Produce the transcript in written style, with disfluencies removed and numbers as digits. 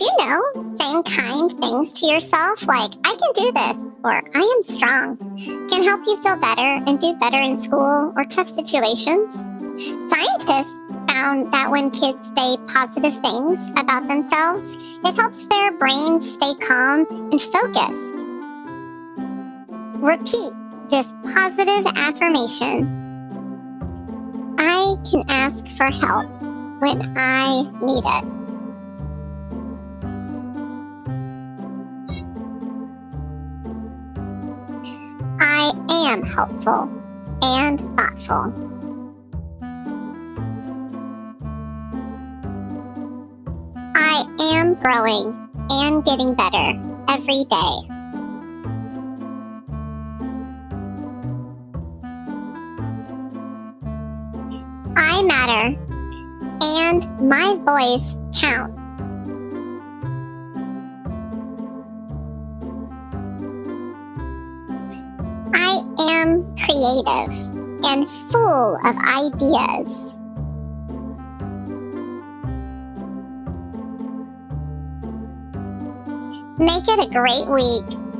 you know saying kind things to yourself like, I can do this, or I am strong, can help you feel better and do better in school or tough situations? Scientists found that when kids say positive things about themselves, it helps their brains stay calm and focused. Repeat this positive affirmation. I can ask for help when I need it. I am helpful and thoughtful. I am growing and getting better every day. I matter and my voice counts. I am creative and full of ideas. Make it a great week.